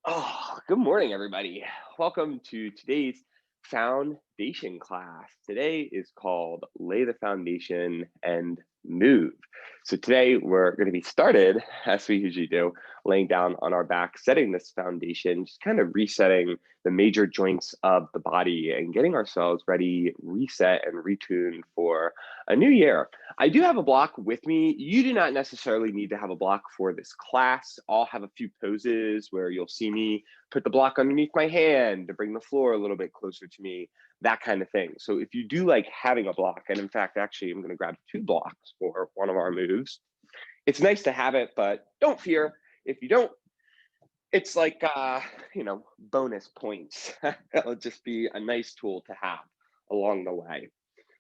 Oh, good morning, everybody. Welcome to today's foundation class. Today is called Lay the Foundation and Move. So today we're going to be started, as we usually do, laying down on our back, setting this foundation, just kind of resetting the major joints of the body and getting ourselves ready, reset and retuned for a new year. I do have a block with me. You do not necessarily need to have a block for this class. I'll have a few poses where you'll see me put the block underneath my hand to bring the floor a little bit closer to me, that kind of thing. So if you do like having a block, and in fact, actually, I'm going to grab 2 blocks for one of our moves. It's nice to have it, but don't fear. If you don't, it's like, bonus points. It'll just be a nice tool to have along the way.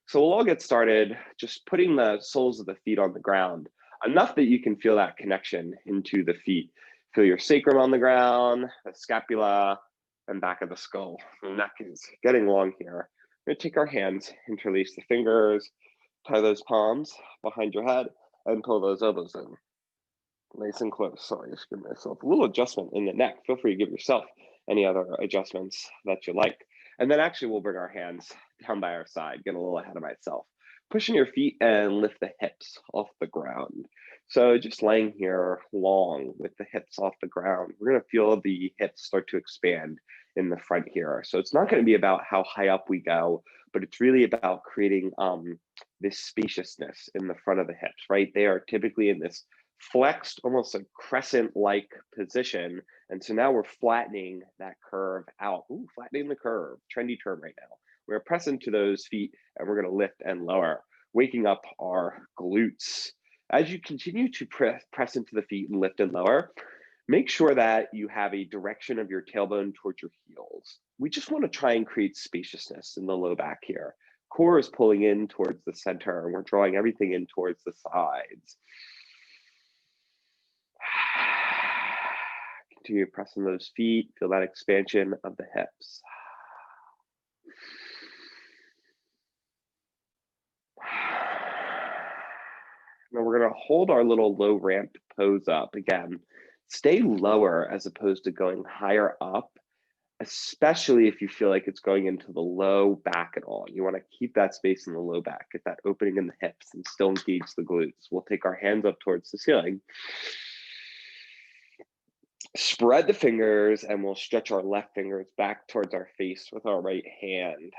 So we'll all get started just putting the soles of the feet on the ground, enough that you can feel that connection into the feet. Feel your sacrum on the ground, the scapula, and back of the skull. The neck is getting long here. We're gonna take our hands, interlace the fingers, tie those palms behind your head, and pull those elbows in. Nice and close. So I just give myself a little adjustment in the neck. Feel free to give yourself any other adjustments that you like. And then actually we'll bring our hands down by our side, get a little ahead of myself. Pushing your feet and lift the hips off the ground. So just laying here long with the hips off the ground, we're gonna feel the hips start to expand in the front here. So it's not gonna be about how high up we go, but it's really about creating this spaciousness in the front of the hips, right? They are typically in this flexed, almost a crescent-like position. And so now we're flattening that curve out. Ooh, flattening the curve, trendy term right now. We're pressing to those feet and we're gonna lift and lower, waking up our glutes. As you continue to press into the feet and lift and lower, make sure that you have a direction of your tailbone towards your heels. We just wanna try and create spaciousness in the low back here. Core is pulling in towards the center and we're drawing everything in towards the sides. Continue pressing those feet, feel that expansion of the hips. Now we're gonna hold our little low ramp pose up again. Stay lower as opposed to going higher up, especially if you feel like it's going into the low back at all. You wanna keep that space in the low back, get that opening in the hips and still engage the glutes. We'll take our hands up towards the ceiling. Spread the fingers and we'll stretch our left fingers back towards our face with our right hand.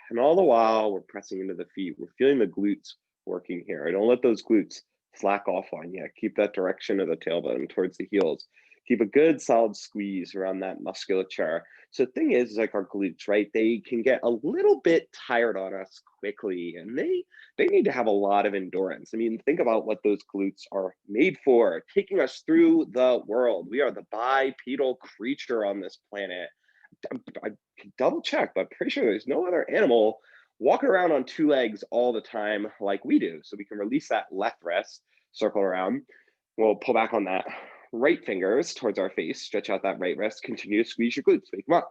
And all the while we're pressing into the feet, we're feeling the glutes working here. Don't let those glutes slack off on you. Keep that direction of the tailbone towards the heels. Keep a good solid squeeze around that musculature. So the thing is like our glutes, right? They can get a little bit tired on us quickly and they need to have a lot of endurance. I mean, think about what those glutes are made for, taking us through the world. We are the bipedal creature on this planet. I can double check, but I'm pretty sure there's no other animal walking around on 2 legs all the time like we do. So we can release that left wrist, circle around. We'll pull back on that right fingers towards our face, stretch out that right wrist, continue to squeeze your glutes, wake them up.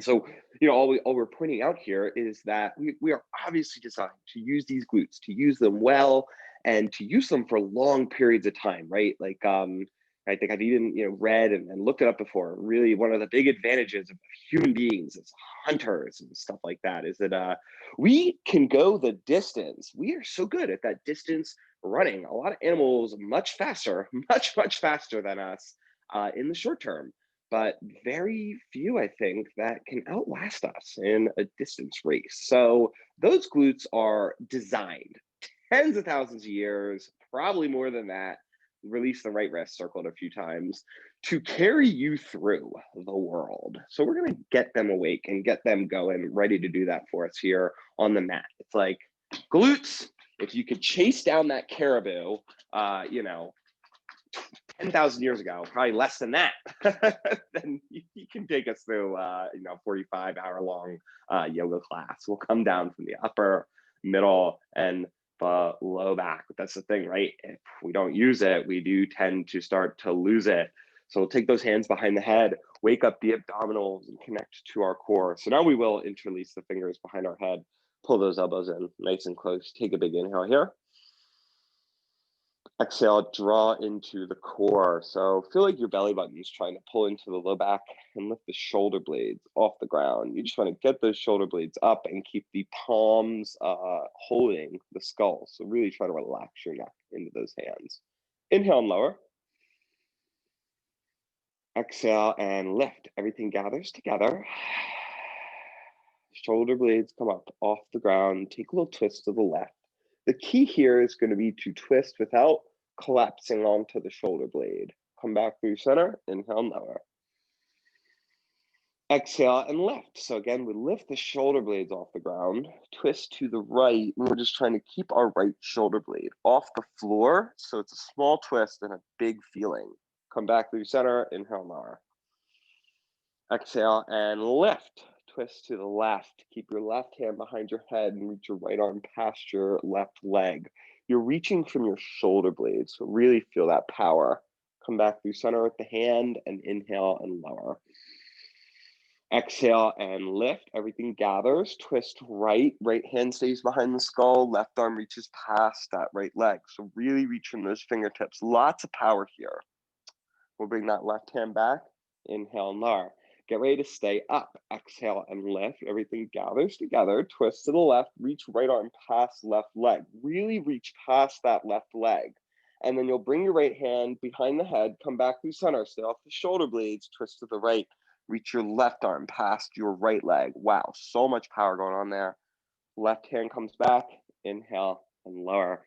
So, all we're pointing out here is that we are obviously designed to use these glutes, to use them well, and to use them for long periods of time, right? Like, I think I've even, read and looked it up before. Really, one of the big advantages of human beings as hunters and stuff like that is that we can go the distance. We are so good at that distance running. A lot of animals much faster, much faster than us in the short term, but very few, I think, that can outlast us in a distance race. So those glutes are designed tens of thousands of years, probably more than that. Release the right wrist, circle it a few times to carry you through the world. So we're going to get them awake and get them going, ready to do that for us here on the mat. It's like glutes. If you could chase down that caribou, 10,000 years ago, probably less than that, then you can take us through, 45-hour long yoga class. We'll come down from the upper, middle, and the low back. But that's the thing, right? If we don't use it, we do tend to start to lose it. So we'll take those hands behind the head, wake up the abdominals, and connect to our core. So now we will interlace the fingers behind our head, pull those elbows in nice and close. Take a big inhale here. Exhale, draw into the core. So feel like your belly button is trying to pull into the low back and lift the shoulder blades off the ground. You just want to get those shoulder blades up and keep the palms holding the skull. So really try to relax your neck into those hands. Inhale and lower. Exhale and lift. Everything gathers together. Shoulder blades come up off the ground. Take a little twist to the left. The key here is going to be to twist without collapsing onto the shoulder blade. Come back through center, inhale and lower. Exhale and lift. So again, we lift the shoulder blades off the ground, twist to the right, and we're just trying to keep our right shoulder blade off the floor. So it's a small twist and a big feeling. Come back through center, inhale and lower. Exhale and lift. Twist to the left. Keep your left hand behind your head and reach your right arm past your left leg. You're reaching from your shoulder blades, so really feel that power. Come back through center with the hand and inhale and lower. Exhale and lift. Everything gathers. Twist right. Right hand stays behind the skull. Left arm reaches past that right leg. So really reach from those fingertips. Lots of power here. We'll bring that left hand back. Inhale and lower. Get ready to stay up. Exhale and lift. Everything gathers together. Twist to the left. Reach right arm past left leg. Really reach past that left leg. And then you'll bring your right hand behind the head. Come back through center. Stay off the shoulder blades. Twist to the right. Reach your left arm past your right leg. Wow, so much power going on there. Left hand comes back. Inhale and lower.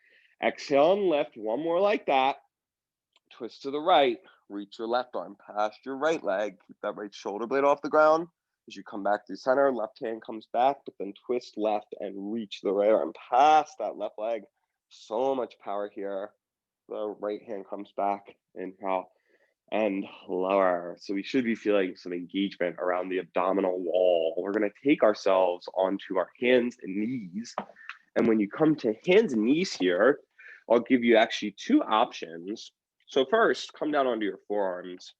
Exhale and lift. One more like that. Twist to the right. Reach your left arm past your right leg. Keep that right shoulder blade off the ground. As you come back through center, left hand comes back, but then twist left and reach the right arm past that left leg. So much power here. The right hand comes back. Inhale and lower. So we should be feeling some engagement around the abdominal wall. We're going to take ourselves onto our hands and knees. And when you come to hands and knees here, I'll give you actually two options. So first, come down onto your forearms.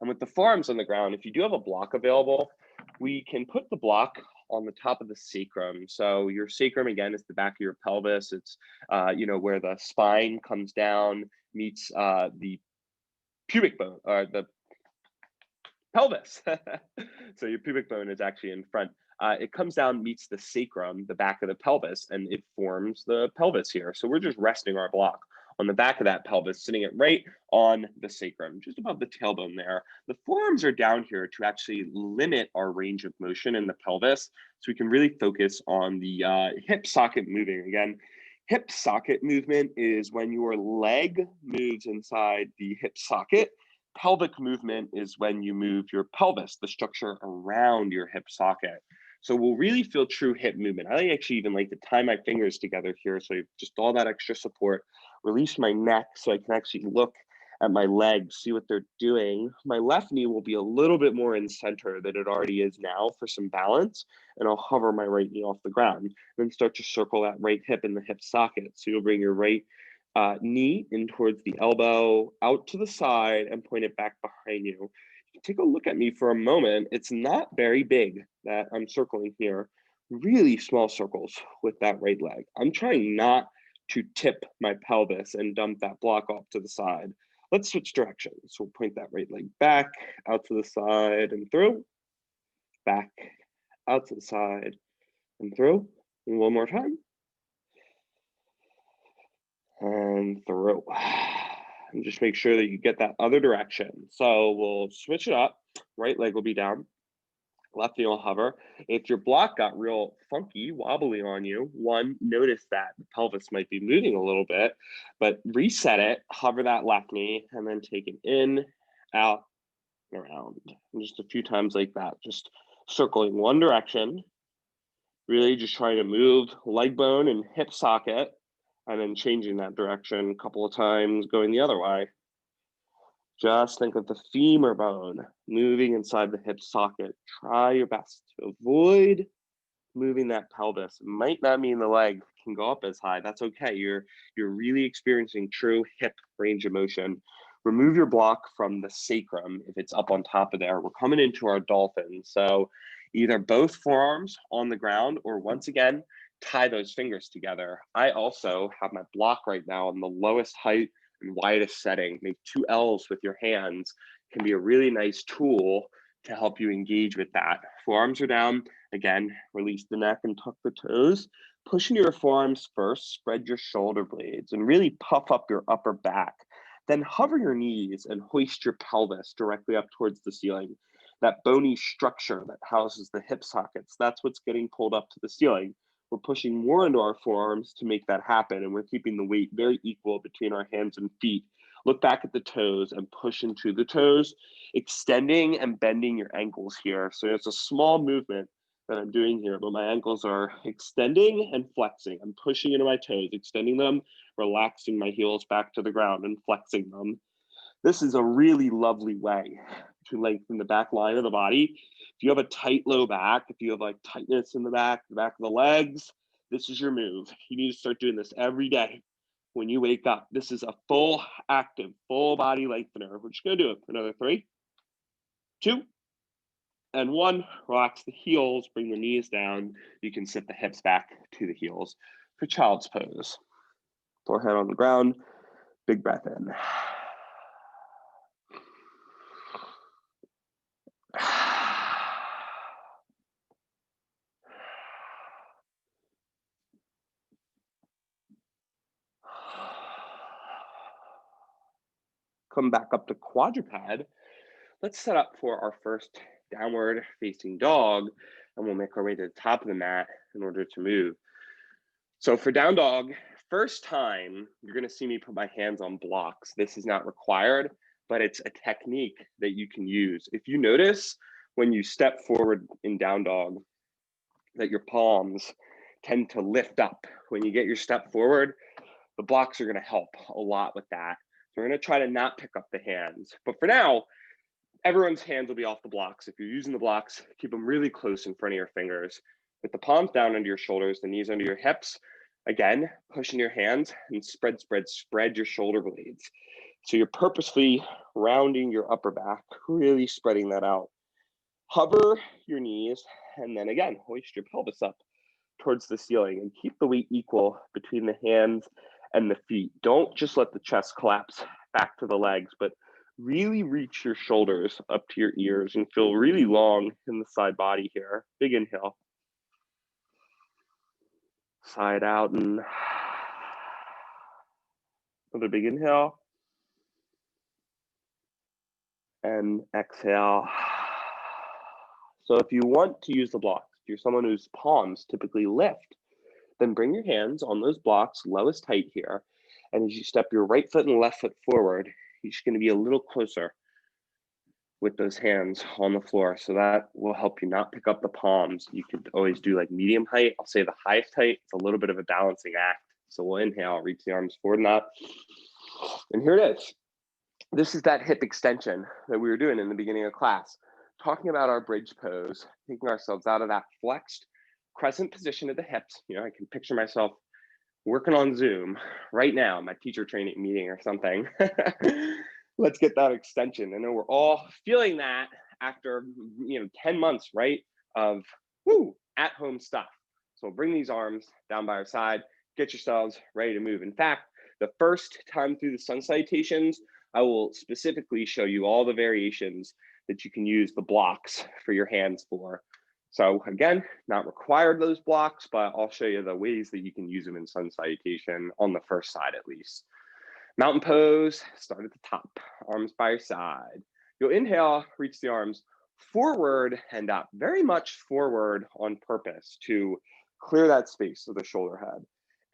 And with the forearms on the ground, if you do have a block available, we can put the block on the top of the sacrum. So your sacrum, again, is the back of your pelvis. It's where the spine comes down, meets the pubic bone, or the pelvis. So your pubic bone is actually in front. It comes down, meets the sacrum, the back of the pelvis, and it forms the pelvis here. So we're just resting our block on the back of that pelvis, sitting it right on the sacrum, just above the tailbone there. The forearms are down here to actually limit our range of motion in the pelvis, so we can really focus on the hip socket moving. Again, hip socket movement is when your leg moves inside the hip socket. Pelvic movement is when you move your pelvis, the structure around your hip socket. So we'll really feel true hip movement. I actually even like to tie my fingers together here, so just all that extra support. Release my neck so I can actually look at my legs, see what they're doing. My left knee will be a little bit more in center than it already is now for some balance, and I'll hover my right knee off the ground. Then start to circle that right hip in the hip socket. So you'll bring your right knee in towards the elbow, out to the side, and point it back behind you. Take a look at me for a moment. It's not very big that I'm circling here. Really small circles with that right leg. I'm trying not to tip my pelvis and dump that block off to the side. Let's switch directions. So we'll point that right leg back, out to the side and through, back, out to the side and through. And one more time. And through. And just make sure that you get that other direction. So we'll switch it up. Right leg will be down. Left knee will hover. If your block got real funky, wobbly on you, one, notice that the pelvis might be moving a little bit, but reset it, hover that left knee, and then take it in, out, and around. And just a few times like that, just circling one direction, really just trying to move leg bone and hip socket, and then changing that direction a couple of times, going the other way. Just think of the femur bone moving inside the hip socket. Try your best to avoid moving that pelvis. It might not mean the leg can go up as high. That's okay. You're really experiencing true hip range of motion. Remove your block from the sacrum if it's up on top of there. We're coming into our dolphin. So either both forearms on the ground, or once again, tie those fingers together. I also have my block right now on the lowest height and widest setting. Maybe 2 L's with your hands can be a really nice tool to help you engage with that. Forearms are down. Again, release the neck and tuck the toes. Push into your forearms first, spread your shoulder blades and really puff up your upper back. Then hover your knees and hoist your pelvis directly up towards the ceiling. That bony structure that houses the hip sockets, that's what's getting pulled up to the ceiling. We're pushing more into our forearms to make that happen, and we're keeping the weight very equal between our hands and feet. Look back at the toes and push into the toes, extending and bending your ankles here. So it's a small movement that I'm doing here, but my ankles are extending and flexing. I'm pushing into my toes, extending them, relaxing my heels back to the ground and flexing them. This is a really lovely way to lengthen the back line of the body. If you have a tight low back, if you have like tightness in the back of the legs, this is your move. You need to start doing this every day when you wake up. This is a full active, full body lengthener. We're just gonna do it for another 3, 2, and 1. Relax the heels, bring the knees down. You can sit the hips back to the heels for child's pose. Forehead on the ground, big breath in. Come back up to quadruped. Let's set up for our first downward facing dog, and we'll make our way to the top of the mat in order to move. So for down dog, first time, you're gonna see me put my hands on blocks. This is not required, but it's a technique that you can use. If you notice when you step forward in down dog, that your palms tend to lift up. When you get your step forward, the blocks are gonna help a lot with that. So we're gonna try to not pick up the hands. But for now, everyone's hands will be off the blocks. If you're using the blocks, keep them really close in front of your fingers. With the palms down under your shoulders, the knees under your hips. Again, pushing your hands and spread your shoulder blades. So you're purposely rounding your upper back, really spreading that out. Hover your knees, and then again, hoist your pelvis up towards the ceiling and keep the weight equal between the hands and the feet. Don't just let the chest collapse back to the legs, but really reach your shoulders up to your ears and feel really long in the side body here. Big inhale. Side out and another big inhale. And exhale. So if you want to use the blocks, if you're someone whose palms typically lift, then bring your hands on those blocks, lowest height here. And as you step your right foot and left foot forward, you're just gonna be a little closer with those hands on the floor. So that will help you not pick up the palms. You could always do like medium height. I'll say the highest height. It's a little bit of a balancing act. So we'll inhale, reach the arms forward and up. And here it is. This is that hip extension that we were doing in the beginning of class. Talking about our bridge pose, taking ourselves out of that flexed crescent position at the hips. You know, I can picture myself working on Zoom right now, my teacher training meeting or something. Let's get that extension. I know we're all feeling that after 10 months, right, of at-home stuff. So bring these arms down by our side, get yourselves ready to move. In fact, the first time through the sun salutations, I will specifically show you all the variations that you can use the blocks for your hands for. So again, not required those blocks, but I'll show you the ways that you can use them in sun salutation on the first side at least. Mountain pose, start at the top, arms by your side. You'll inhale, reach the arms forward and up, very much forward on purpose to clear that space of the shoulder head.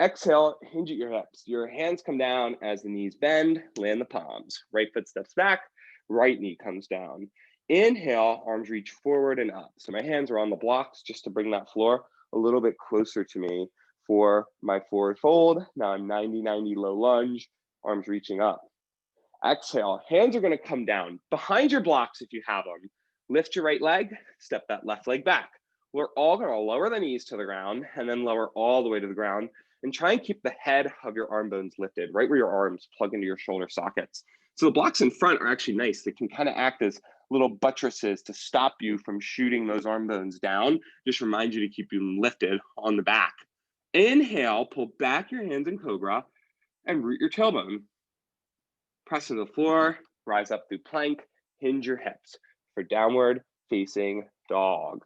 Exhale, hinge at your hips. Your hands come down as the knees bend, land the palms. Right foot steps back, right knee comes down. Inhale, arms reach forward and up. So my hands are on the blocks just to bring that floor a little bit closer to me for my forward fold. Now I'm 90-90 low lunge, arms reaching up. Exhale, hands are gonna come down behind your blocks if you have them. Lift your right leg, step that left leg back. We're all gonna lower the knees to the ground and then lower all the way to the ground and try and keep the head of your arm bones lifted, right where your arms plug into your shoulder sockets. So the blocks in front are actually nice. They can kind of act as little buttresses to stop you from shooting those arm bones down. Just remind you to keep them lifted on the back. Inhale, pull back your hands in cobra and root your tailbone. Press to the floor, rise up through plank, hinge your hips for downward facing dog.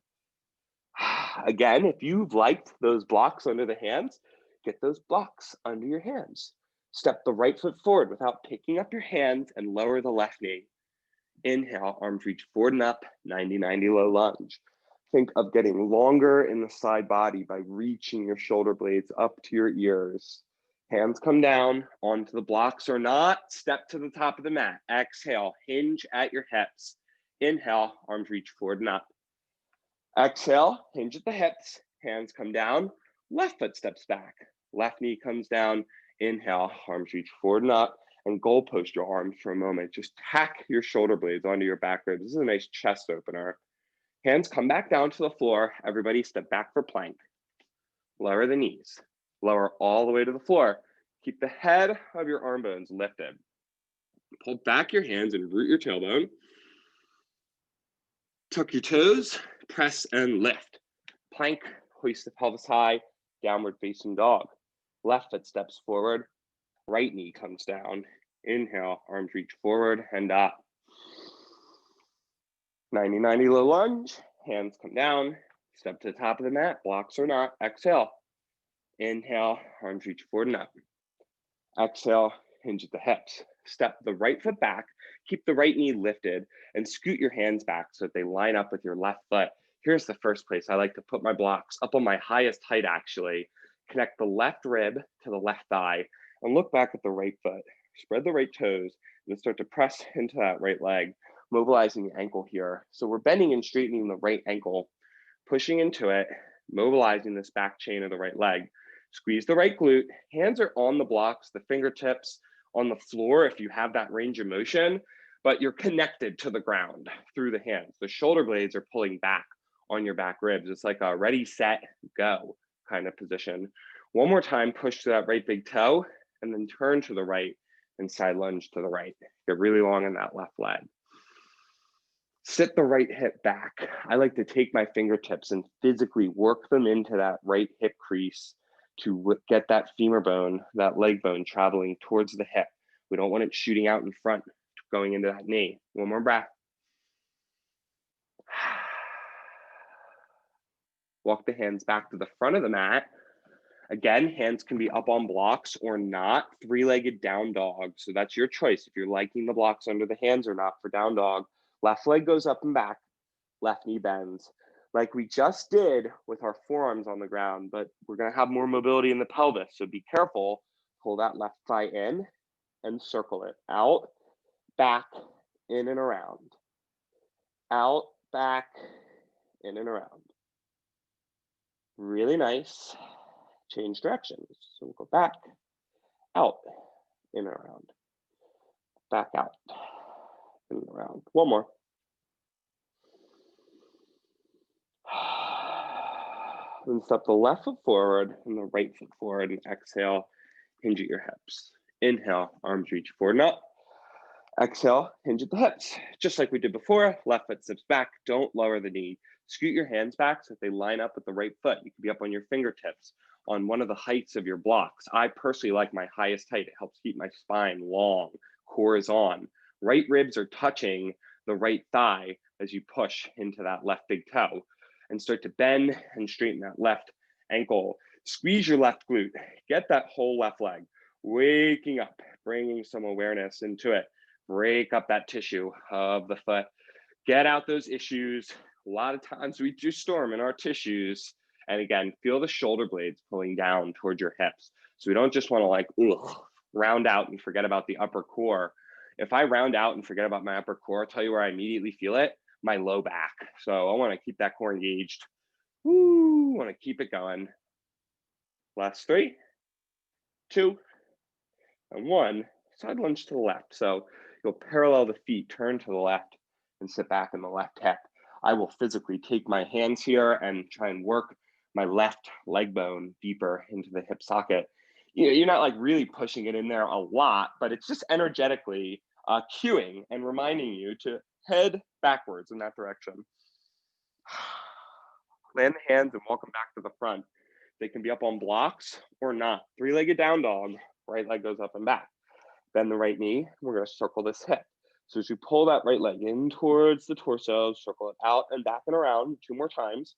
Again, if you've liked those blocks under the hands, get those blocks under your hands. Step the right foot forward without picking up your hands and lower the left knee. Inhale, arms reach forward and up, 90-90 low lunge. Think of getting longer in the side body by reaching your shoulder blades up to your ears. Hands come down onto the blocks or not. Step to the top of the mat. Exhale, hinge at your hips. Inhale, arms reach forward and up. Exhale, hinge at the hips. Hands come down. Left foot steps back. Left knee comes down. Inhale, arms reach forward and up. And goal post your arms for a moment. Just tack your shoulder blades onto your back ribs. This is a nice chest opener. Hands come back down to the floor. Everybody step back for plank. Lower the knees. Lower all the way to the floor. Keep the head of your arm bones lifted. Pull back your hands and root your tailbone. Tuck your toes, press and lift. Plank, hoist the pelvis high, downward facing dog. Left foot steps forward. Right knee comes down. Inhale, arms reach forward and up. 90-90 low lunge. Hands come down. Step to the top of the mat, blocks or not. Exhale. Inhale, arms reach forward and up. Exhale, hinge at the hips. Step the right foot back. Keep the right knee lifted and scoot your hands back so that they line up with your left foot. Here's the first place I like to put my blocks, up on my highest height actually. Connect the left rib to the left thigh and look back at the right foot. Spread the right toes and start to press into that right leg, mobilizing the ankle here. So we're bending and straightening the right ankle, pushing into it, mobilizing this back chain of the right leg. Squeeze the right glute. Hands are on the blocks, the fingertips on the floor if you have that range of motion, but you're connected to the ground through the hands. The shoulder blades are pulling back on your back ribs. It's like a ready, set, go kind of position. One more time, push to that right big toe, and then turn to the right and side lunge to the right. Get really long in that left leg. Sit the right hip back. I like to take my fingertips and physically work them into that right hip crease to get that femur bone, that leg bone traveling towards the hip. We don't want it shooting out in front, going into that knee. One more breath. Walk the hands back to the front of the mat. Again, hands can be up on blocks or not. Three-legged down dog. So that's your choice if you're liking the blocks under the hands or not for down dog. Left leg goes up and back. Left knee bends. Like we just did with our forearms on the ground, but we're going to have more mobility in the pelvis. So be careful. Pull that left thigh in and circle it. Out, back, in and around. Out, back, in and around. Really nice. Change directions. So we'll go back, out, in and around. Back out, in and around. One more. Then step the left foot forward and the right foot forward and exhale, hinge at your hips. Inhale, arms reach forward and up. Exhale, hinge at the hips. Just like we did before, left foot steps back, don't lower the knee. Scoot your hands back so that they line up with the right foot. You can be up on your fingertips on one of the heights of your blocks. I personally like my highest height. It helps keep my spine long, core is on. Right ribs are touching the right thigh as you push into that left big toe and start to bend and straighten that left ankle. Squeeze your left glute. Get that whole left leg waking up, bringing some awareness into it. Break up that tissue of the foot. Get out those issues. A lot of times we do storm in our tissues. And again, feel the shoulder blades pulling down towards your hips. So we don't just want to like round out and forget about the upper core. If I round out and forget about my upper core, I'll tell you where I immediately feel it, my low back. So I want to keep that core engaged. Woo, want to keep it going. Last 3, 2, and 1. Side lunge to the left. So you'll parallel the feet, turn to the left, and sit back in the left hip. I will physically take my hands here and try and work my left leg bone deeper into the hip socket. You're not like really pushing it in there a lot, but it's just energetically cueing and reminding you to head backwards in that direction. Land the hands and welcome back to the front. They can be up on blocks or not. Three-legged down dog, right leg goes up and back. Bend the right knee, we're gonna circle this hip. So as you pull that right leg in towards the torso, circle it out and back and around 2 more times.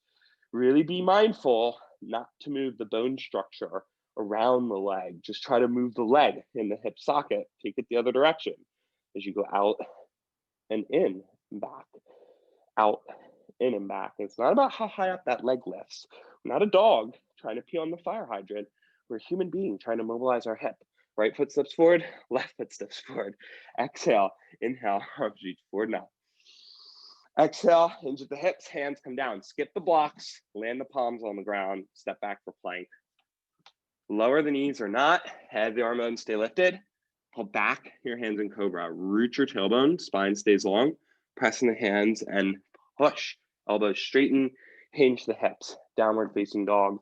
Really be mindful not to move the bone structure around the leg. Just try to move the leg in the hip socket. Take it the other direction as you go out and in and back, out, in and back. And it's not about how high up that leg lifts. We're not a dog trying to pee on the fire hydrant. We're a human being trying to mobilize our hip. Right foot steps forward, left foot steps forward. Exhale, inhale, arms reach forward now. Exhale, hinge at the hips, hands come down. Skip the blocks, land the palms on the ground, step back for plank. Lower the knees or not, have the arm bones stay lifted. Pull back your hands in cobra. Root your tailbone, spine stays long. Press in the hands and push. Elbows straighten, hinge the hips. Downward facing dog.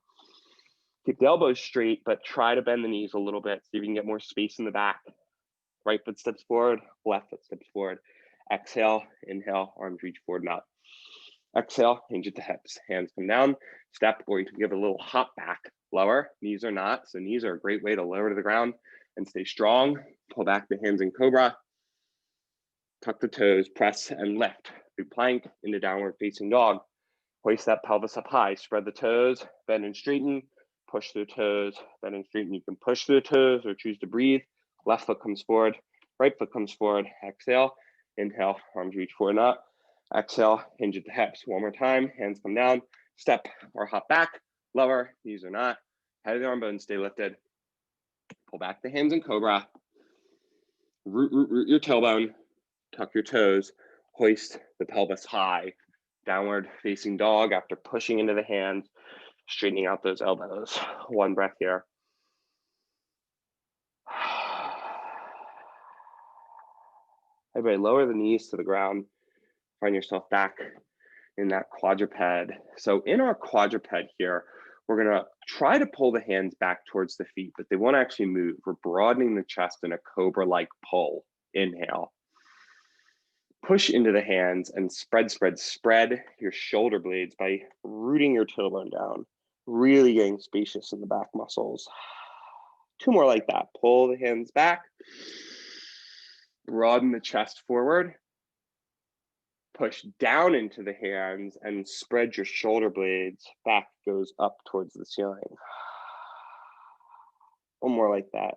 Keep the elbows straight, but try to bend the knees a little bit. See if you can get more space in the back. Right foot steps forward, left foot steps forward. Exhale, inhale, arms reach forward and up. Exhale, hinge at the hips. Hands come down, step, or you can give a little hop back. Lower, knees are not. So knees are a great way to lower to the ground and stay strong. Pull back the hands in cobra. Tuck the toes, press and lift. Through plank into downward facing dog. Hoist that pelvis up high. Spread the toes, bend and straighten. Push through the toes, bend and straighten. You can push through the toes or choose to breathe. Left foot comes forward, right foot comes forward. Exhale, inhale, arms reach forward and up. Exhale, hinge at the hips. One more time, hands come down, step or hop back. Lower, knees are not. Head of the arm bones stay lifted. Pull back the hands in cobra. Root your tailbone. Tuck your toes. Hoist the pelvis high. Downward facing dog after pushing into the hands. Straightening out those elbows. One breath here. Everybody lower the knees to the ground. Find yourself back in that quadruped. So in our quadruped here, we're gonna try to pull the hands back towards the feet, but they won't actually move. We're broadening the chest in a cobra-like pull. Inhale. Push into the hands and spread your shoulder blades by rooting your tailbone down. Really getting spacious in the back muscles. 2 more like that. Pull the hands back. Broaden the chest forward. Push down into the hands and spread your shoulder blades. Back goes up towards the ceiling. 1 more like that.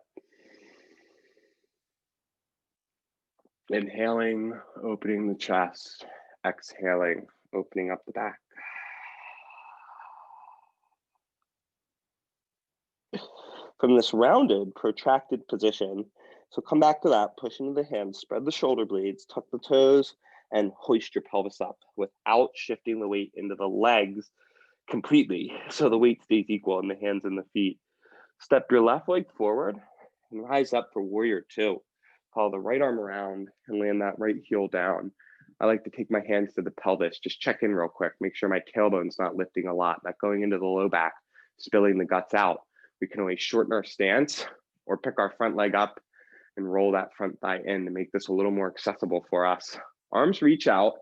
Inhaling, opening the chest. Exhaling, opening up the back. From this rounded, protracted position, so come back to that, push into the hands, spread the shoulder blades, tuck the toes, and hoist your pelvis up without shifting the weight into the legs completely. So the weight stays equal in the hands and the feet. Step your left leg forward and rise up for warrior 2. Follow the right arm around and land that right heel down. I like to take my hands to the pelvis, just check in real quick, make sure my tailbone's not lifting a lot, not going into the low back, spilling the guts out. We can always shorten our stance or pick our front leg up and roll that front thigh in to make this a little more accessible for us. Arms reach out,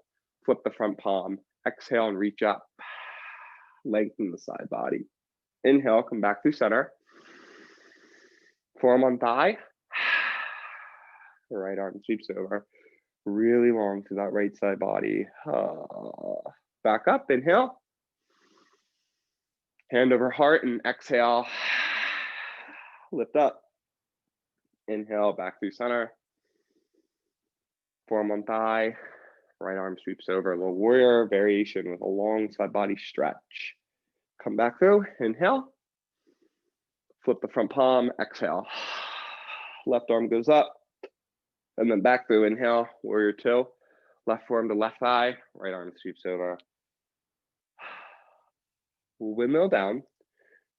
flip the front palm, exhale and reach up. Lengthen the side body. Inhale, come back through center. Forearm on thigh. The right arm sweeps over. Really long through that right side body. Back up, inhale. Hand over heart and exhale. Lift up. Inhale, back through center. Forearm on thigh. Right arm sweeps over. A little warrior variation with a long side body stretch. Come back through, inhale. Flip the front palm, exhale. Left arm goes up. And then back through, inhale, warrior 2. Left forearm to left thigh, right arm sweeps over. Windmill down.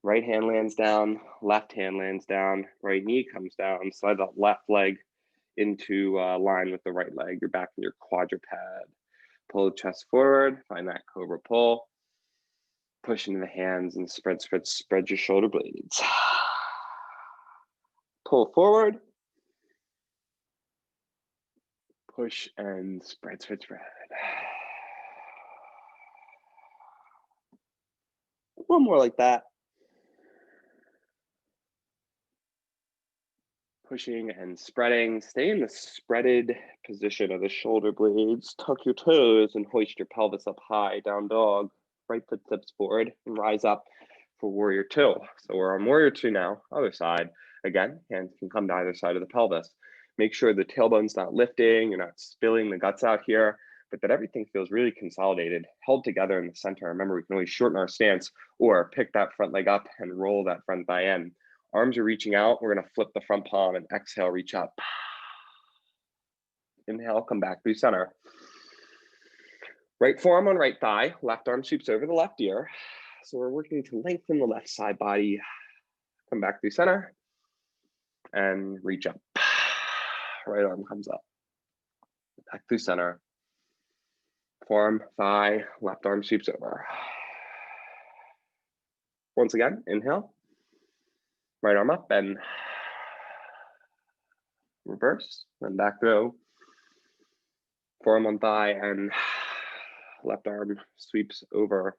Right hand lands down, left hand lands down, right knee comes down. Slide that left leg into line with the right leg. You're back in your quadruped. Pull the chest forward, find that cobra pull. Push into the hands and spread your shoulder blades. Pull forward. Push and spread. 1 more like that. pushing and spreading. Stay in the spreaded position of the shoulder blades. Tuck your toes and hoist your pelvis up high, down dog. Right foot steps forward and rise up for warrior two. So we're on warrior two now, other side. Again, hands can come to either side of the pelvis. Make sure the tailbone's not lifting, you're not spilling the guts out here, but that everything feels really consolidated, held together in the center. Remember, we can always shorten our stance or pick that front leg up and roll that front thigh in. Arms are reaching out. We're going to flip the front palm and exhale, reach up. Inhale, come back through center. Right forearm on right thigh, left arm sweeps over the left ear. So we're working to lengthen the left side body. Come back through center and reach up. Right arm comes up. Back through center. Forearm, thigh, left arm sweeps over. Once again, inhale. Right arm up and reverse, then back through. Forearm on thigh and left arm sweeps over.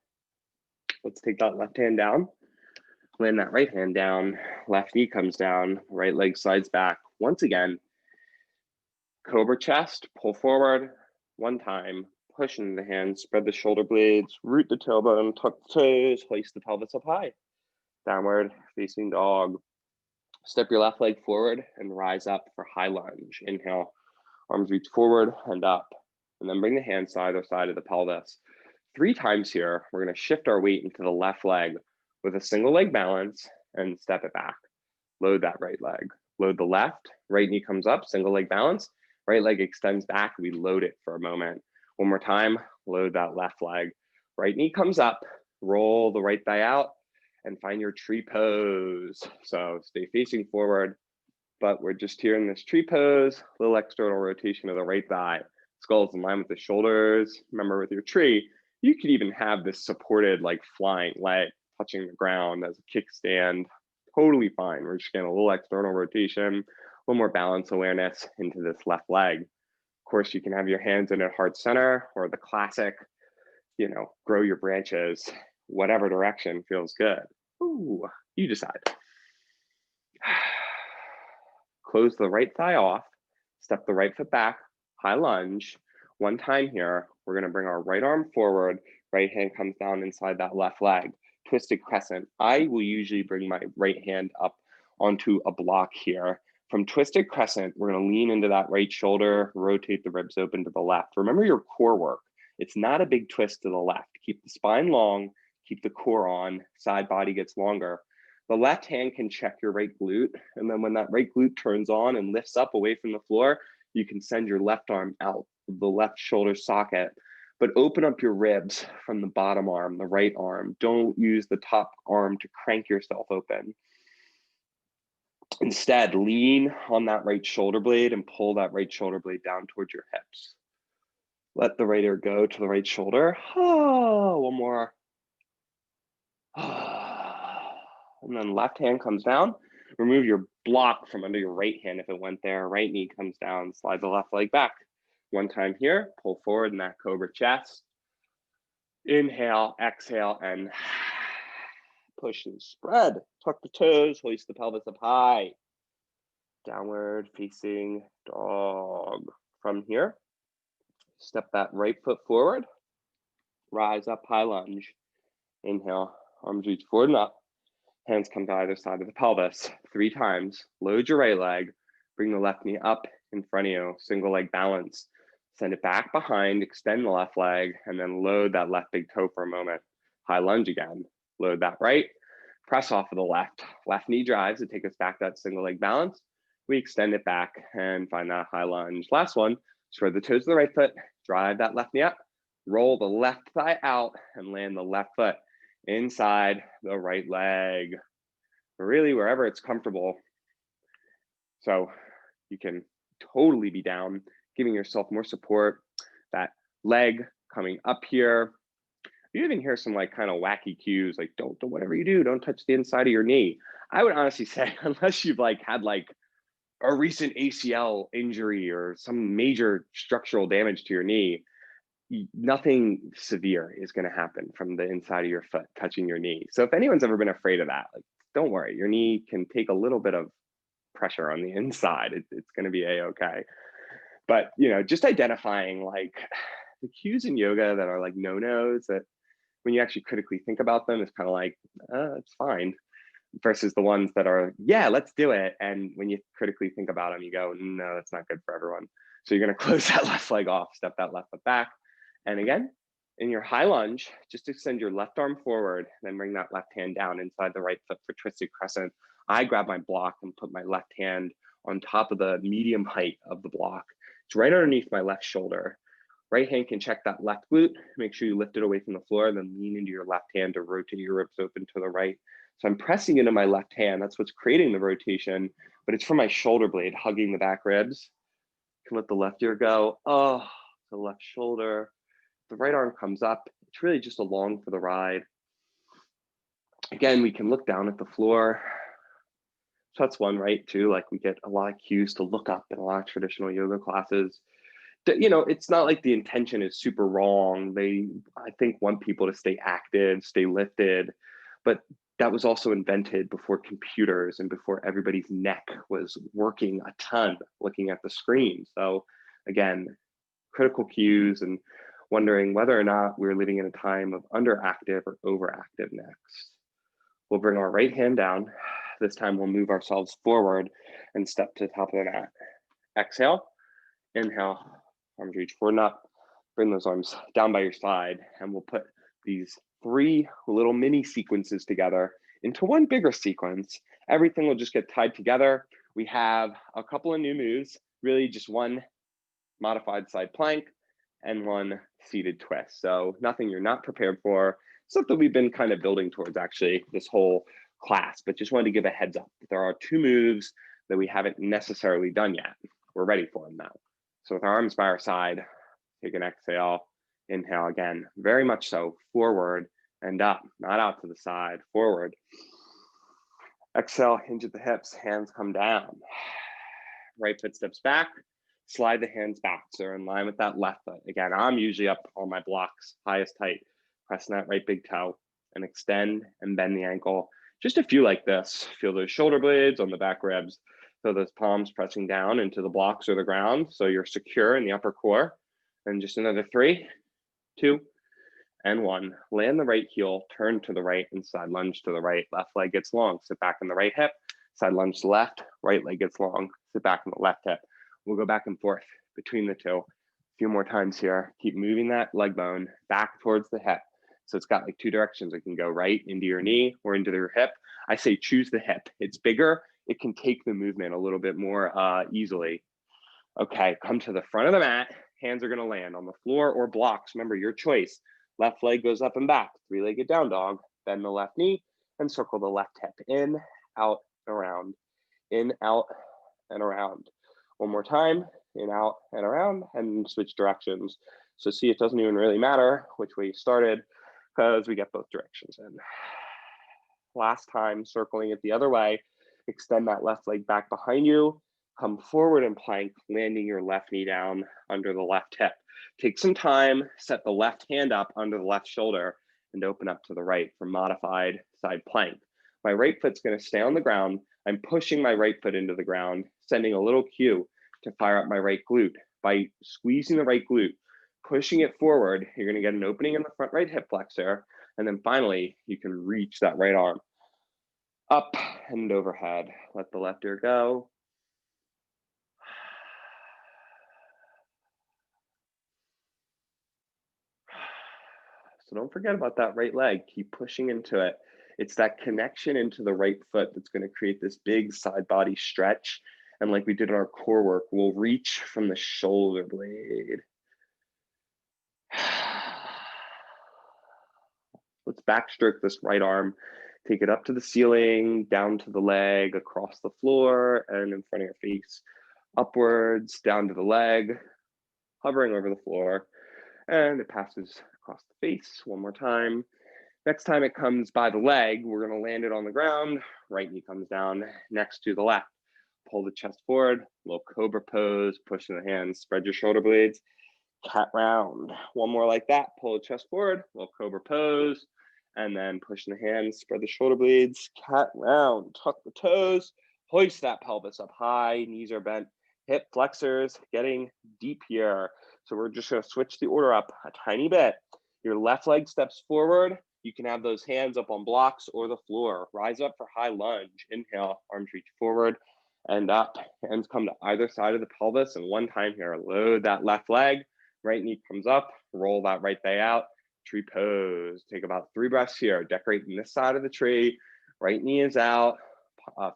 Let's take that left hand down. Land that right hand down. Left knee comes down. Right leg slides back. Once again, cobra chest, pull forward. One time, push into the hands, spread the shoulder blades, root the tailbone, tuck the toes, hoist the pelvis up high. Downward facing dog. Step your left leg forward and rise up for high lunge. Inhale, arms reach forward and up. And then bring the hands to either side of the pelvis. 3 times here, we're going to shift our weight into the left leg with a single leg balance and step it back. Load that right leg. Load the left, right knee comes up, single leg balance. Right leg extends back, we load it for a moment. One more time, load that left leg. Right knee comes up, roll the right thigh out, and find your tree pose. So stay facing forward, but we're just here in this tree pose, little external rotation of the right thigh. Skull's in line with the shoulders. Remember, with your tree, you could even have this supported like flying leg touching the ground as a kickstand. Totally fine. We're just getting a little external rotation, a little more balance awareness into this left leg. Of course, you can have your hands in at heart center or the classic, grow your branches, whatever direction feels good. Ooh, you decide. Close the right thigh off, step the right foot back, high lunge. One time here, we're going to bring our right arm forward, right hand comes down inside that left leg. Twisted crescent. I will usually bring my right hand up onto a block here. From twisted crescent, we're going to lean into that right shoulder, rotate the ribs open to the left. Remember your core work. It's not a big twist to the left. Keep the spine long, keep the core on, side body gets longer. The left hand can check your right glute, and then when that right glute turns on and lifts up away from the floor, you can send your left arm out of the left shoulder socket, but open up your ribs from the bottom arm, the right arm. Don't use the top arm to crank yourself open. Instead, lean on that right shoulder blade and pull that right shoulder blade down towards your hips. Let the right ear go to the right shoulder. Oh, one more. And then left hand comes down. Remove your block from under your right hand if it went there. Right knee comes down, slide the left leg back. One time here, pull forward in that cobra chest. Inhale, exhale, and push and spread. Tuck the toes, hoist the pelvis up high. Downward facing dog. From here, step that right foot forward. Rise up, high lunge. Inhale, arms reach forward and up. Hands come to either side of the pelvis. 3 times. Load your right leg. Bring the left knee up in front of you. Single leg balance. Send it back behind. Extend the left leg. And then load that left big toe for a moment. High lunge again. Load that right. Press off of the left. Left knee drives to take us back that single leg balance. We extend it back and find that high lunge. Last one. Spread the toes to the right foot. Drive that left knee up. Roll the left thigh out and land the left foot inside the right leg, really wherever it's comfortable. So you can totally be down, giving yourself more support, that leg coming up here. You even hear some like kind of wacky cues, like don't whatever you do, don't touch the inside of your knee. I would honestly say, unless you've like had like a recent ACL injury or some major structural damage to your knee, nothing severe is going to happen from the inside of your foot touching your knee. So if anyone's ever been afraid of that, like, don't worry, your knee can take a little bit of pressure on the inside. It's going to be a-okay. But, you know, just identifying like the cues in yoga that are like no-nos, that when you actually critically think about them, it's kind of like, it's fine, versus the ones that are, yeah, let's do it. And when you critically think about them, you go, no, that's not good for everyone. So you're going to close that left leg off, step that left foot back. And again, in your high lunge, just extend your left arm forward, then bring that left hand down inside the right foot for twisted crescent. I grab my block and put my left hand on top of the medium height of the block. It's right underneath my left shoulder. Right hand can check that left glute. Make sure you lift it away from the floor, then lean into your left hand to rotate your ribs open to the right. So I'm pressing into my left hand. That's what's creating the rotation, but it's from my shoulder blade hugging the back ribs. You can let the left ear go. Oh, the left shoulder. The right arm comes up. It's really just along for the ride. Again, we can look down at the floor. So that's one, right, too. Like we get a lot of cues to look up in a lot of traditional yoga classes. You know, it's not like the intention is super wrong. They, I think, want people to stay active, stay lifted, but that was also invented before computers and before everybody's neck was working a ton looking at the screen. So again, critical cues and wondering whether or not we're living in a time of underactive or overactive next. We'll bring our right hand down. This time we'll move ourselves forward and step to the top of the mat. Exhale, inhale, arms reach forward and up. Bring those arms down by your side, and we'll put these 3 little mini sequences together into one bigger sequence. Everything will just get tied together. We have a couple of new moves, really just one modified side plank and one seated twist. So nothing you're not prepared for, something we've been kind of building towards actually this whole class, but just wanted to give a heads up. There are 2 moves that we haven't necessarily done yet. We're ready for them now. So with our arms by our side, take an exhale, inhale again, very much so, forward and up, not out to the side, forward. Exhale, hinge at the hips, hands come down. Right foot steps back, slide the hands back, so they're in line with that left foot. Again, I'm usually up on my blocks, highest height, pressing that right big toe, and extend and bend the ankle. Just a few like this. Feel those shoulder blades on the back ribs. Feel those palms pressing down into the blocks or the ground, so you're secure in the upper core. And just another 3, 2, and 1. Land the right heel, turn to the right, and side lunge to the right. Left leg gets long, sit back in the right hip. Side lunge to the left, right leg gets long, sit back in the left hip. We'll go back and forth between the 2. A few more times here. Keep moving that leg bone back towards the hip. So it's got like 2 directions. It can go right into your knee or into your hip. I say choose the hip. It's bigger. It can take the movement a little bit more easily. Okay, come to the front of the mat. Hands are gonna land on the floor or blocks. Remember, your choice. Left leg goes up and back, 3-legged down dog. Bend the left knee and circle the left hip. In, out, around. In, out, and around. One more time, in, out, and around, and switch directions. So see, it doesn't even really matter which way you started because we get both directions in. Last time, circling it the other way, extend that left leg back behind you, come forward and plank, landing your left knee down under the left hip. Take some time, set the left hand up under the left shoulder and open up to the right for modified side plank. My right foot's gonna stay on the ground. I'm pushing my right foot into the ground, sending a little cue to fire up my right glute. By squeezing the right glute, pushing it forward, you're gonna get an opening in the front right hip flexor. And then finally, you can reach that right arm up and overhead. Let the left ear go. So don't forget about that right leg. Keep pushing into it. It's that connection into the right foot that's going to create this big side body stretch. And like we did in our core work, we'll reach from the shoulder blade. Let's backstroke this right arm. Take it up to the ceiling, down to the leg, across the floor, and in front of your face. Upwards, down to the leg, hovering over the floor, and it passes across the face. One more time. Next time it comes by the leg, we're gonna land it on the ground. Right knee comes down next to the left. Pull the chest forward, little cobra pose, pushing the hands, spread your shoulder blades, cat round. One more like that, pull the chest forward, little cobra pose, and then pushing the hands, spread the shoulder blades, cat round, tuck the toes, Hoist that pelvis up high, knees are bent, hip flexors getting deep here. So we're just gonna switch the order up a tiny bit. Your left leg steps forward. You can have those hands up on blocks or the floor. Rise up for high lunge. Inhale, arms reach forward and up. Hands come to either side of the pelvis. And one time here, load that left leg. Right knee comes up. Roll that right thigh out. Tree pose. Take about 3 breaths here. Decorating this side of the tree. Right knee is out.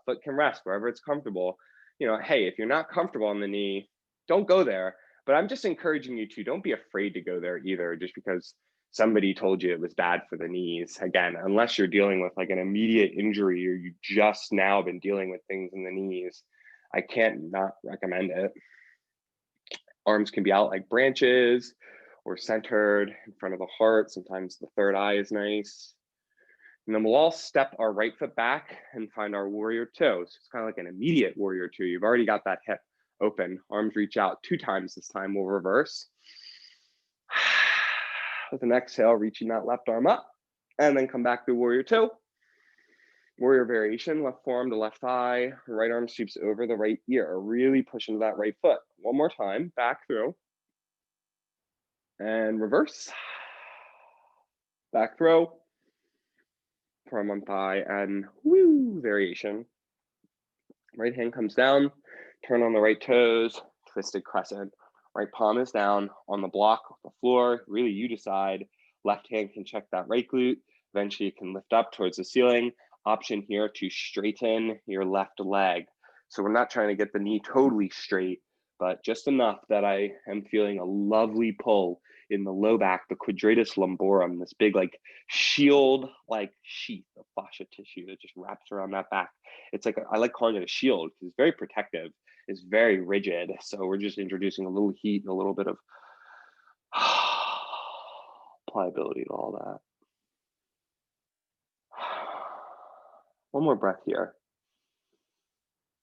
Foot can rest wherever it's comfortable. You know, hey, if you're not comfortable on the knee, don't go there. But I'm just encouraging you to don't be afraid to go there either, just because somebody told you it was bad for the knees. Again, unless you're dealing with like an immediate injury or you just now been dealing with things in the knees, I can't not recommend it. Arms can be out like branches or centered in front of the heart. Sometimes the third eye is nice. And then we'll all step our right foot back and find our warrior two. So it's kind of like an immediate warrior two. You've already got that hip open. Arms reach out 2 times this time. We'll reverse. With an exhale, reaching that left arm up. And then come back to warrior two. Warrior variation, left forearm to left thigh. Right arm sweeps over the right ear. Really push into that right foot. One more time, back through. And reverse. Back throw. Forearm on thigh and woo, variation. Right hand comes down, turn on the right toes, twisted crescent. Right palm is down on the block, the floor. Really, you decide. Left hand can check that right glute. Eventually, you can lift up towards the ceiling. Option here to straighten your left leg. So we're not trying to get the knee totally straight, but just enough that I am feeling a lovely pull in the low back, the quadratus lumborum, this big like shield like sheath of fascia tissue that just wraps around that back. It's like, I like calling it a shield because it's very protective, it's very rigid. So we're just introducing a little heat and a little bit of pliability to all that. One more breath here.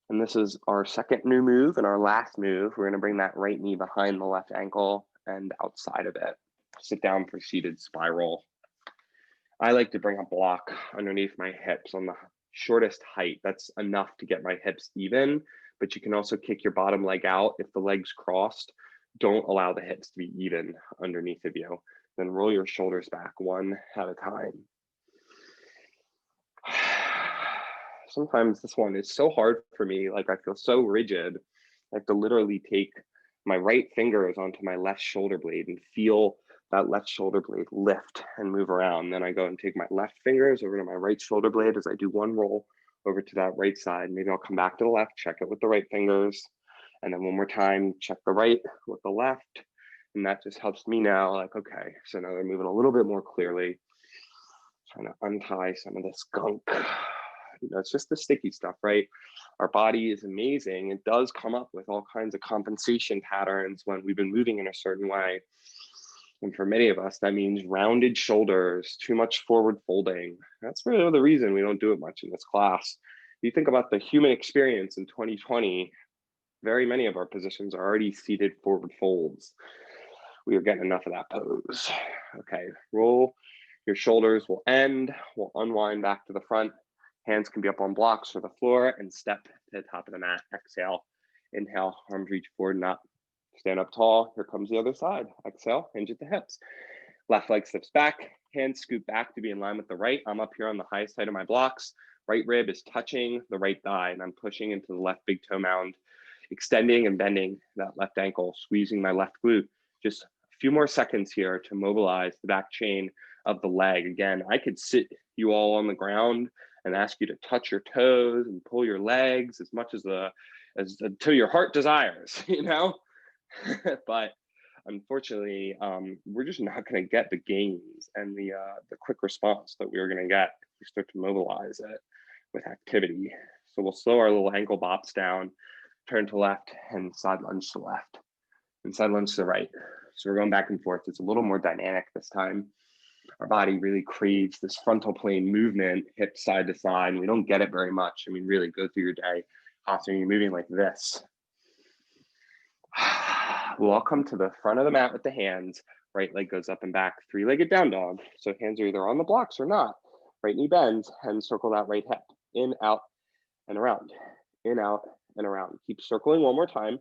And this is our second new move and our last move. We're gonna bring that right knee behind the left ankle and outside of it. Sit down for seated spiral. I like to bring a block underneath my hips on the shortest height. That's enough to get my hips even, but you can also kick your bottom leg out. If the leg's crossed, don't allow the hips to be even underneath of you. Then roll your shoulders back one at a time. Sometimes this one is so hard for me, like I feel so rigid. I have to literally take my right fingers onto my left shoulder blade and feel that left shoulder blade lift and move around. Then I go and take my left fingers over to my right shoulder blade as I do one roll over to that right side. Maybe I'll come back to the left, check it with the right fingers. And then one more time, check the right with the left. And that just helps me now, like, okay, so now they're moving a little bit more clearly. Trying to untie some of this gunk. You know, it's just the sticky stuff, right? Our body is amazing. It does come up with all kinds of compensation patterns when we've been moving in a certain way. And for many of us, that means rounded shoulders, too much forward folding. That's really the reason we don't do it much in this class. You think about the human experience in 2020, very many of our positions are already seated forward folds. We are getting enough of that pose. Okay, roll your shoulders, will end, we'll unwind back to the front. Hands can be up on blocks or the floor and step to the top of the mat. Exhale, inhale, arms reach forward and up. Stand up tall, here comes the other side. Exhale, hinge at the hips. Left leg steps back, hands scoot back to be in line with the right. I'm up here on the highest height of my blocks. Right rib is touching the right thigh and I'm pushing into the left big toe mound, extending and bending that left ankle, squeezing my left glute. Just a few more seconds here to mobilize the back chain of the leg. Again, I could sit you all on the ground and ask you to touch your toes and pull your legs as much as until your heart desires, you know? But unfortunately, we're just not going to get the gains and the quick response that we are going to get if we start to mobilize it with activity. So we'll slow our little ankle bops down, turn to left, and side lunge to left, and side lunge to the right. So we're going back and forth. It's a little more dynamic this time. Our body really craves this frontal plane movement, hip side to side, and we don't get it very much. I mean, really go through your day. Often you're moving like this. We'll all come to the front of the mat with the hands. Right leg goes up and back, 3-legged down dog. So hands are either on the blocks or not. Right knee bends and circle that right hip. In, out, and around. in, out, and around. Keep circling one more time.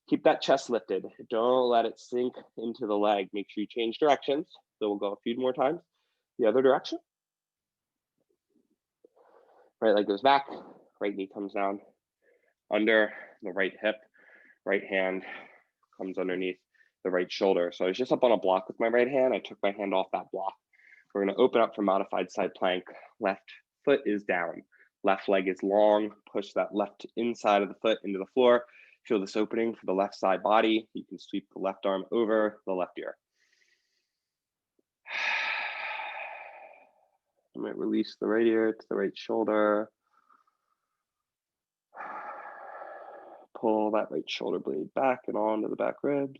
Keep that chest lifted. Don't let it sink into the leg. Make sure you change directions. So we'll go a few more times. The other direction. Right leg goes back, right knee comes down under the right hip, right hand comes underneath the right shoulder. So I was just up on a block with my right hand. I took my hand off that block. We're going to open up for modified side plank. Left foot is down. Left leg is long. Push that left inside of the foot into the floor. Feel this opening for the left side body. You can sweep the left arm over the left ear. I might release the right ear to the right shoulder. Pull that right shoulder blade back and onto the back ribs.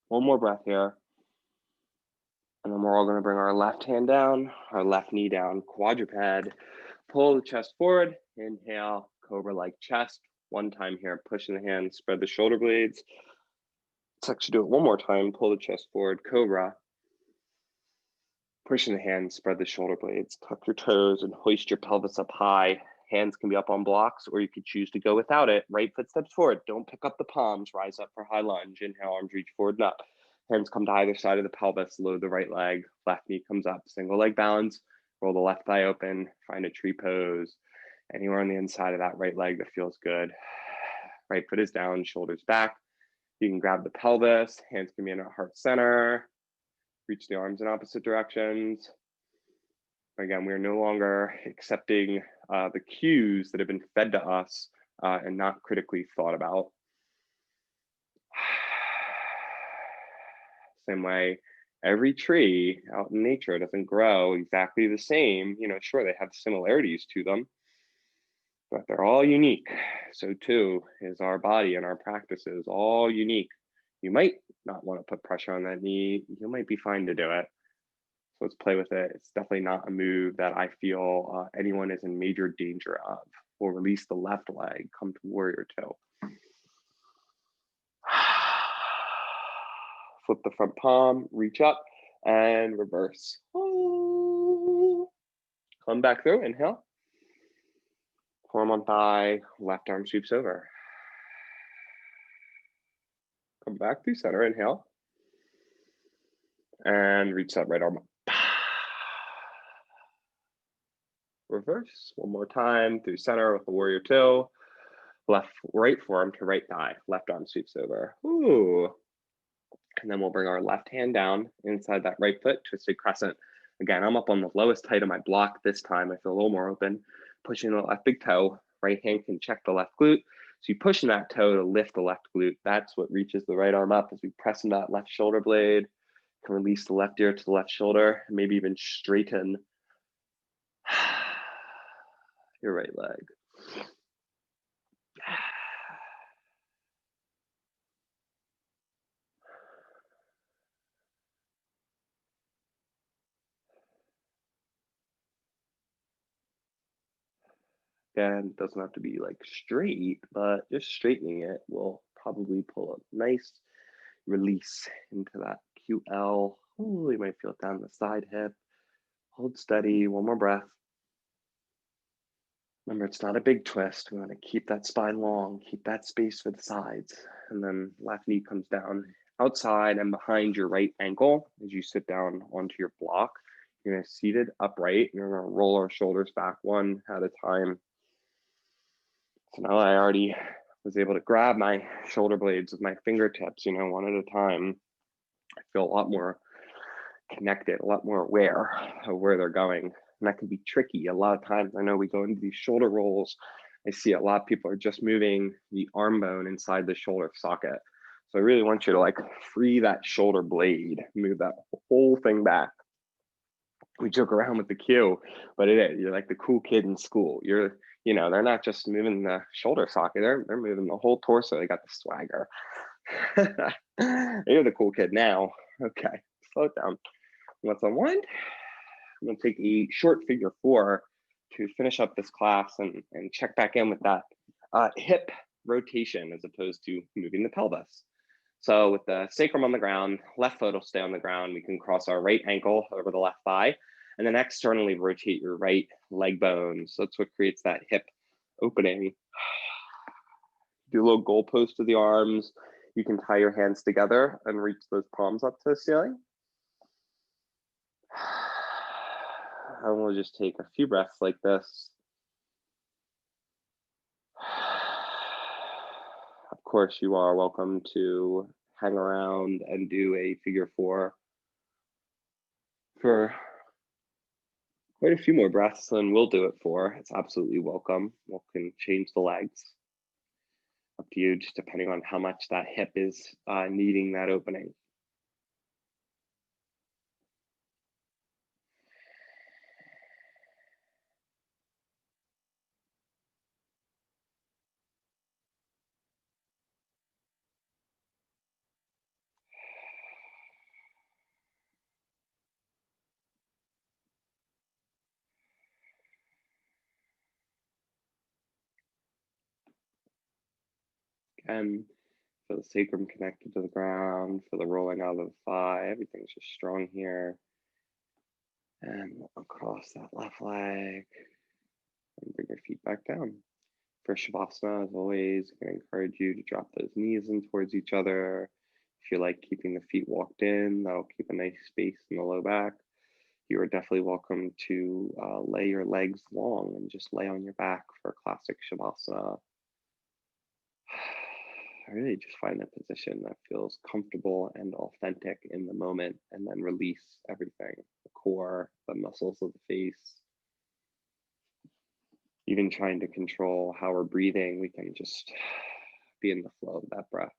One more breath here. And then we're all going to bring our left hand down, our left knee down, quadruped. Pull the chest forward. Inhale, cobra-like chest. One time here, pushing the hands, spread the shoulder blades. Let's actually do it one more time. Pull the chest forward, cobra. Pushing the hands, spread the shoulder blades. Tuck your toes and hoist your pelvis up high. Hands can be up on blocks, or you could choose to go without it. Right foot steps forward. Don't pick up the palms. Rise up for high lunge. Inhale, arms reach forward and up. Hands come to either side of the pelvis. Load the right leg. Left knee comes up. Single leg balance. Roll the left thigh open. Find a tree pose. Anywhere on the inside of that right leg that feels good. Right foot is down, shoulders back. You can grab the pelvis. Hands can be in a heart center. Reach the arms in opposite directions. Again, we are no longer accepting the cues that have been fed to us and not critically thought about. Same way, every tree out in nature doesn't grow exactly the same. You know, sure, they have similarities to them, but they're all unique. So too is our body and our practices, all unique. You might not want to put pressure on that knee. You might be fine to do it. So let's play with it. It's definitely not a move that I feel anyone is in major danger of. We'll release the left leg, come to warrior two. Flip the front palm, reach up and reverse. Come back through, inhale. Forearm on thigh, left arm sweeps over. Come back through center, inhale. And reach that right arm up. Reverse, one more time, through center with the warrior two. Right forearm to right thigh, left arm sweeps over. Ooh. And then we'll bring our left hand down inside that right foot, twisted crescent. Again, I'm up on the lowest height of my block this time. I feel a little more open. Pushing the left big toe. Right hand can check the left glute. So you pushing that toe to lift the left glute. That's what reaches the right arm up as we press in that left shoulder blade. Can release the left ear to the left shoulder, and maybe even straighten your right leg. Again, doesn't have to be like straight, but just straightening it will probably pull a nice release into that QL. Ooh, you might feel it down the side hip. Hold steady, one more breath. Remember, it's not a big twist. We want to keep that spine long, keep that space for the sides. And then left knee comes down outside and behind your right ankle as you sit down onto your block. You're going to seat it upright. You're going to roll our shoulders back one at a time. So now I already was able to grab my shoulder blades with my fingertips, you know, one at a time. I feel a lot more connected, a lot more aware of where they're going. And that can be tricky. A lot of times I know we go into these shoulder rolls. I see a lot of people are just moving the arm bone inside the shoulder socket. So I really want you to like free that shoulder blade, move that whole thing back. We joke around with the cue, but it is, you're like the cool kid in school. You're, you know, they're not just moving the shoulder socket, they're moving the whole torso. They got the swagger. You're the cool kid now. Okay, slow it down. Let's unwind. I'm gonna take a short figure four to finish up this class and check back in with that hip rotation as opposed to moving the pelvis. So with the sacrum on the ground, left foot will stay on the ground. We can cross our right ankle over the left thigh, and then externally rotate your right leg bone. So that's what creates that hip opening. Do a little goalpost to the arms. You can tie your hands together and reach those palms up to the ceiling. And we'll just take a few breaths like this. Of course, you are welcome to hang around and do a figure 4 for quite a few more breaths than we'll do it for. It's absolutely welcome. We can change the legs. Up to you, just depending on how much that hip is needing that opening. And feel the sacrum connected to the ground, feel the rolling out of the thigh. Everything's just strong here. And across that left leg. And bring your feet back down. For Shabasana, as always, I'm going to encourage you to drop those knees in towards each other. If you like keeping the feet walked in, that'll keep a nice space in the low back. You are definitely welcome to lay your legs long and just lay on your back for classic Shabasana. I really just find a position that feels comfortable and authentic in the moment, and then release everything, the core, the muscles of the face. Even trying to control how we're breathing, we can just be in the flow of that breath.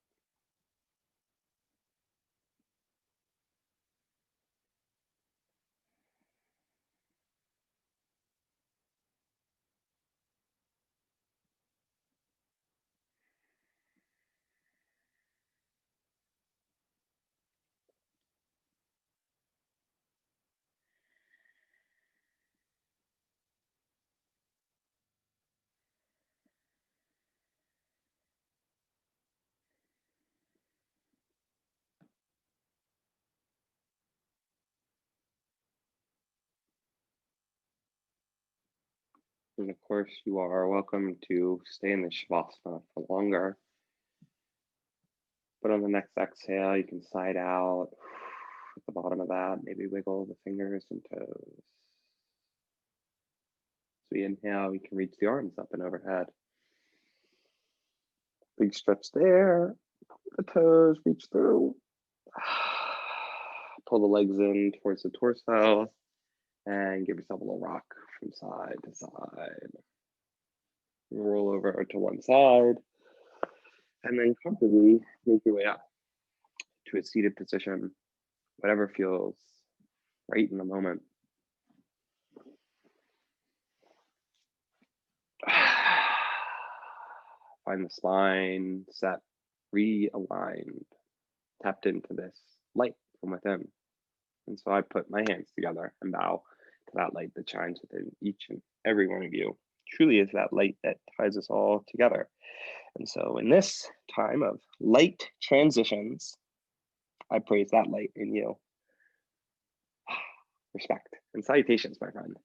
And of course, you are welcome to stay in the Shavasana for longer. But on the next exhale, you can side out at the bottom of that, maybe wiggle the fingers and toes. As we inhale, we can reach the arms up and overhead. Big stretch there, the toes reach through. Pull the legs in towards the torso and give yourself a little rock from side to side. Roll over to one side and then comfortably make your way up to a seated position, whatever feels right in the moment. Find the spine set, realigned, tapped into this light from within. And so I put my hands together and bow to that light that shines within each and every one of you. Truly is that light that ties us all together. And so in this time of light transitions, I praise that light in you. Respect and salutations, my friend.